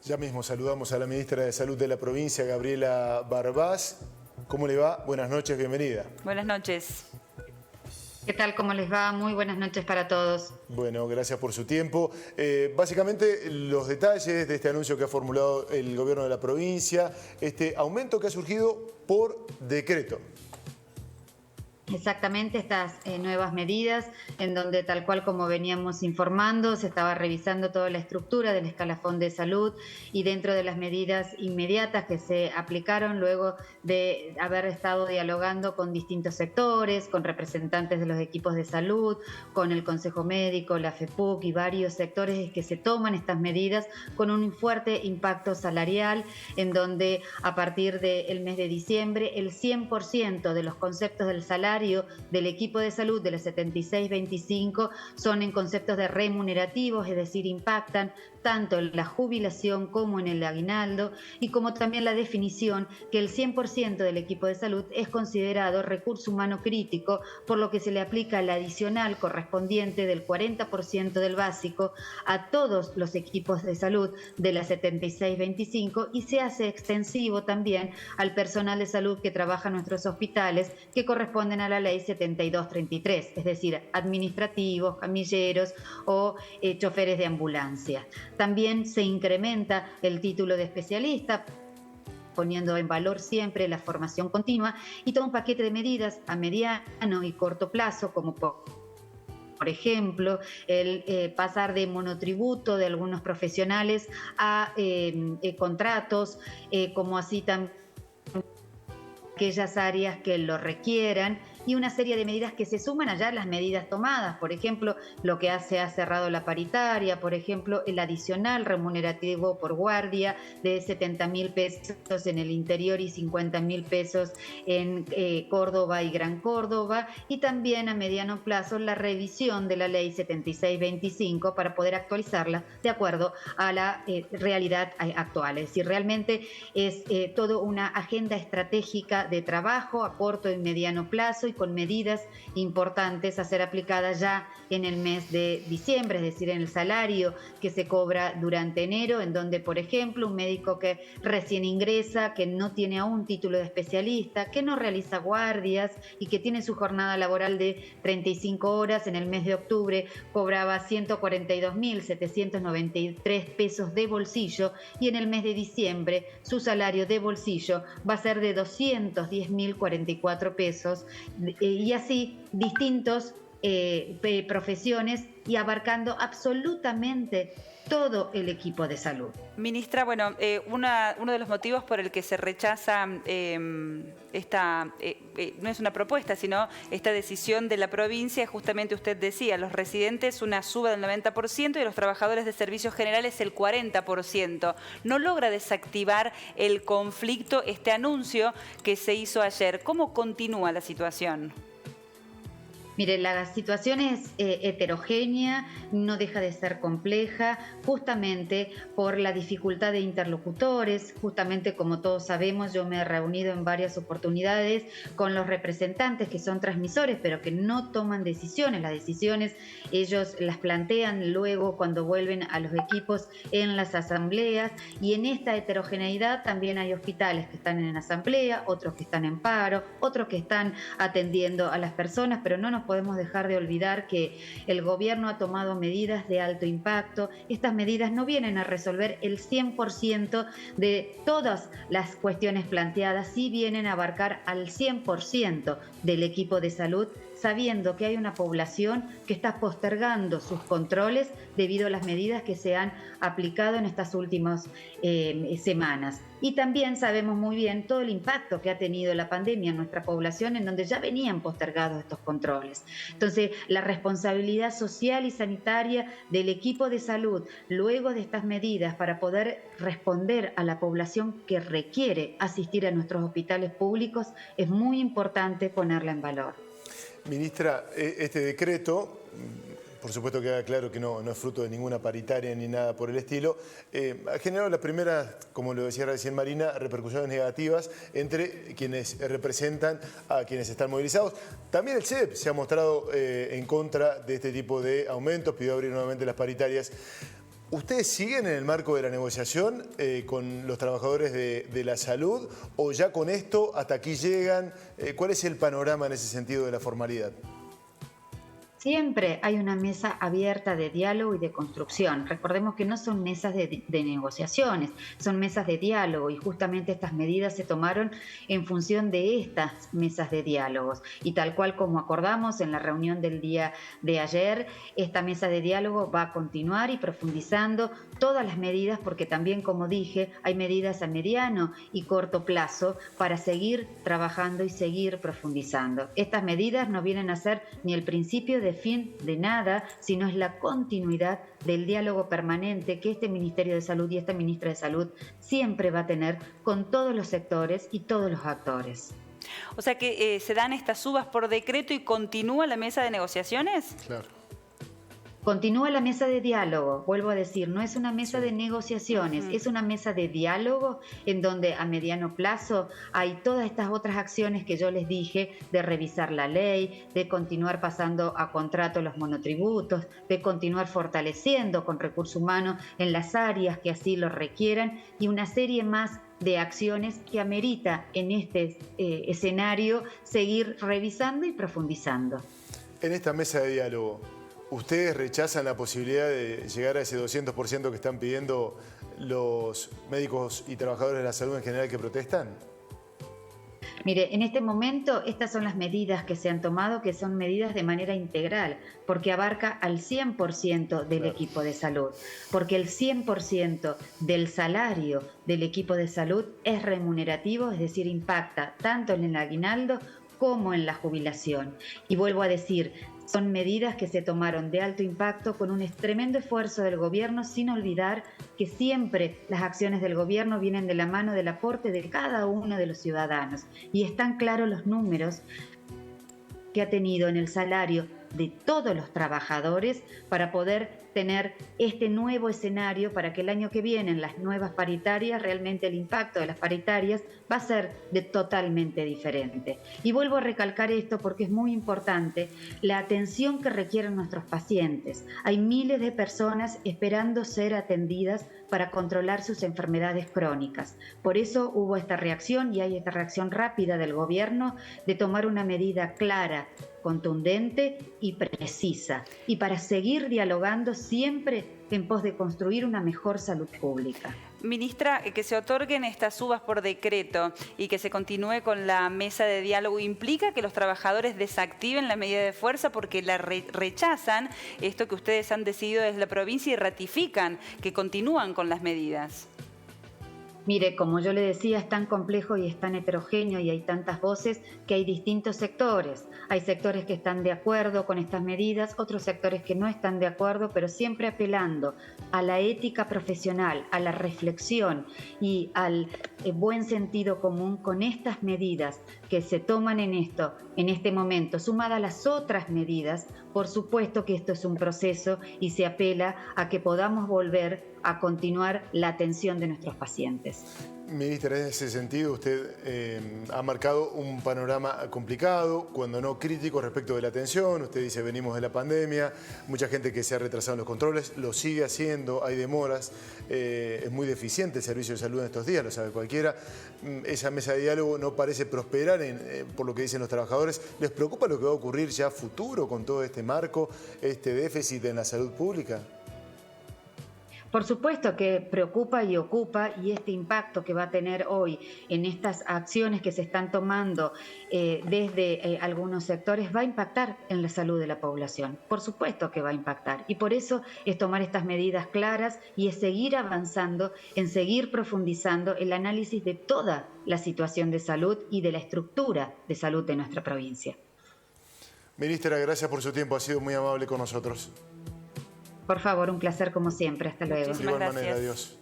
Ya mismo saludamos a la ministra de Salud de la provincia, Gabriela Barbás. ¿Cómo le va? Buenas noches, bienvenida. Buenas noches. ¿Qué tal? ¿Cómo les va? Muy buenas noches para todos. Bueno, gracias por su tiempo. Básicamente, los detalles de este anuncio que ha formulado el gobierno de la provincia, este aumento que ha surgido por decreto. Exactamente, estas nuevas medidas en donde, tal cual como veníamos informando, se estaba revisando toda la estructura del escalafón de salud y dentro de las medidas inmediatas que se aplicaron luego de haber estado dialogando con distintos sectores, con representantes de los equipos de salud, con el Consejo Médico, la FEPUC y varios sectores, es que se toman estas medidas con un fuerte impacto salarial en donde a partir del mes de diciembre el 100% de los conceptos del salario del equipo de salud de la 7625 son en conceptos de remunerativos, es decir, impactan tanto en la jubilación como en el aguinaldo y como también la definición que el 100% del equipo de salud es considerado recurso humano crítico, por lo que se le aplica el adicional correspondiente del 40% del básico a todos los equipos de salud de la 7625 y se hace extensivo también al personal de salud que trabaja en nuestros hospitales que corresponden a la ley 7233, es decir, administrativos, camilleros o choferes de ambulancia. También se incrementa el título de especialista, poniendo en valor siempre la formación continua y todo un paquete de medidas a mediano y corto plazo, como por ejemplo, el pasar de monotributo de algunos profesionales a contratos, como así también aquellas áreas que lo requieran y una serie de medidas que se suman allá a las medidas tomadas, por ejemplo, lo que ha cerrado la paritaria, por ejemplo, el adicional remunerativo por guardia de 70.000 pesos en el interior y 50.000 pesos en Córdoba y Gran Córdoba, y también a mediano plazo la revisión de la ley 7625 para poder actualizarla de acuerdo a la realidad actual. Es decir, realmente es toda una agenda estratégica de trabajo a corto y mediano plazo y con medidas importantes a ser aplicadas ya en el mes de diciembre, es decir, en el salario que se cobra durante enero, en donde, por ejemplo, un médico que recién ingresa, que no tiene aún título de especialista, que no realiza guardias y que tiene su jornada laboral de 35 horas, en el mes de octubre cobraba 142.793 pesos de bolsillo y en el mes de diciembre su salario de bolsillo va a ser de 210.044 pesos. Y así distintos profesiones y abarcando absolutamente todo el equipo de salud. Ministra, bueno, uno de los motivos por el que se rechaza esta, no es una propuesta, sino esta decisión de la provincia, justamente usted decía, los residentes una suba del 90% y los trabajadores de servicios generales el 40%. ¿No logra desactivar el conflicto este anuncio que se hizo ayer? ¿Cómo continúa la situación? Mire, la situación es heterogénea, no deja de ser compleja, justamente por la dificultad de interlocutores, justamente como todos sabemos, yo me he reunido en varias oportunidades con los representantes que son transmisores, pero que no toman decisiones. Las decisiones ellos las plantean luego cuando vuelven a los equipos en las asambleas, y en esta heterogeneidad también hay hospitales que están en asamblea, otros que están en paro, otros que están atendiendo a las personas, pero no nos podemos dejar de olvidar que el gobierno ha tomado medidas de alto impacto. Estas medidas no vienen a resolver el 100% de todas las cuestiones planteadas, sí vienen a abarcar al 100% del equipo de salud, sabiendo que hay una población que está postergando sus controles debido a las medidas que se han aplicado en estas últimas semanas. Y también sabemos muy bien todo el impacto que ha tenido la pandemia en nuestra población, en donde ya venían postergados estos controles. Entonces, la responsabilidad social y sanitaria del equipo de salud, luego de estas medidas, para poder responder a la población que requiere asistir a nuestros hospitales públicos, es muy importante ponerla en valor. Ministra, este decreto, por supuesto que queda claro que no es fruto de ninguna paritaria ni nada por el estilo, ha generado las primeras, como lo decía recién Marina, repercusiones negativas entre quienes representan a quienes están movilizados. También el CEP se ha mostrado en contra de este tipo de aumentos, pidió abrir nuevamente las paritarias. ¿Ustedes siguen en el marco de la negociación con los trabajadores de la salud o ya con esto hasta aquí llegan? ¿Cuál es el panorama en ese sentido de la formalidad? Siempre hay una mesa abierta de diálogo y de construcción. Recordemos que no son mesas de negociaciones, son mesas de diálogo y justamente estas medidas se tomaron en función de estas mesas de diálogos. Y tal cual como acordamos en la reunión del día de ayer, esta mesa de diálogo va a continuar y profundizando todas las medidas porque también, como dije, hay medidas a mediano y corto plazo para seguir trabajando y seguir profundizando. Estas medidas no vienen a ser ni el principio de fin de nada, sino es la continuidad del diálogo permanente que este Ministerio de Salud y esta Ministra de Salud siempre va a tener con todos los sectores y todos los actores. O sea que se dan estas subas por decreto y continúa la mesa de negociaciones. Claro. Continúa la mesa de diálogo, vuelvo a decir, no es una mesa de negociaciones, es una mesa de diálogo en donde a mediano plazo hay todas estas otras acciones que yo les dije, de revisar la ley, de continuar pasando a contrato los monotributos, de continuar fortaleciendo con recursos humanos en las áreas que así lo requieran y una serie más de acciones que amerita en este escenario seguir revisando y profundizando. En esta mesa de diálogo, ¿ustedes rechazan la posibilidad de llegar a ese 200% que están pidiendo los médicos y trabajadores de la salud en general que protestan? Mire, en este momento estas son las medidas que se han tomado, que son medidas de manera integral, porque abarca al 100% del equipo de salud, porque el 100% del salario del equipo de salud es remunerativo, es decir, impacta tanto en el aguinaldo como en la jubilación. Y vuelvo a decir, son medidas que se tomaron de alto impacto con un tremendo esfuerzo del gobierno, sin olvidar que siempre las acciones del gobierno vienen de la mano del aporte de cada uno de los ciudadanos. Y están claros los números que ha tenido en el salario de todos los trabajadores para poder tener este nuevo escenario para que el año que viene en las nuevas paritarias realmente el impacto de las paritarias va a ser totalmente diferente. Y vuelvo a recalcar esto porque es muy importante la atención que requieren nuestros pacientes. Hay miles de personas esperando ser atendidas para controlar sus enfermedades crónicas. Por eso hubo esta reacción y hay esta reacción rápida del gobierno de tomar una medida clara, contundente y precisa, y para seguir dialogando siempre en pos de construir una mejor salud pública. Ministra, que se otorguen estas subas por decreto y que se continúe con la mesa de diálogo, ¿implica que los trabajadores desactiven la medida de fuerza porque la rechazan, esto que ustedes han decidido desde la provincia, y ratifican que continúan con las medidas? Mire, como yo le decía, es tan complejo y es tan heterogéneo y hay tantas voces que hay distintos sectores. Hay sectores que están de acuerdo con estas medidas, otros sectores que no están de acuerdo, pero siempre apelando a la ética profesional, a la reflexión y al buen sentido común con estas medidas que se toman en este momento, sumada a las otras medidas. Por supuesto que esto es un proceso y se apela a que podamos volver a continuar la atención de nuestros pacientes. Ministra, en ese sentido usted ha marcado un panorama complicado, cuando no crítico respecto de la atención. Usted dice, venimos de la pandemia, mucha gente que se ha retrasado en los controles, lo sigue haciendo, hay demoras, es muy deficiente el servicio de salud en estos días, lo sabe cualquiera. Esa mesa de diálogo no parece prosperar por lo que dicen los trabajadores. ¿Les preocupa lo que va a ocurrir ya a futuro con todo este marco, este déficit en la salud pública? Por supuesto que preocupa y ocupa, y este impacto que va a tener hoy en estas acciones que se están tomando desde algunos sectores va a impactar en la salud de la población. Por supuesto que va a impactar, y por eso es tomar estas medidas claras y es seguir avanzando, en seguir profundizando el análisis de toda la situación de salud y de la estructura de salud de nuestra provincia. Ministra, gracias por su tiempo, ha sido muy amable con nosotros. Por favor, un placer como siempre. Hasta luego. Muchísimas gracias. De igual manera, adiós.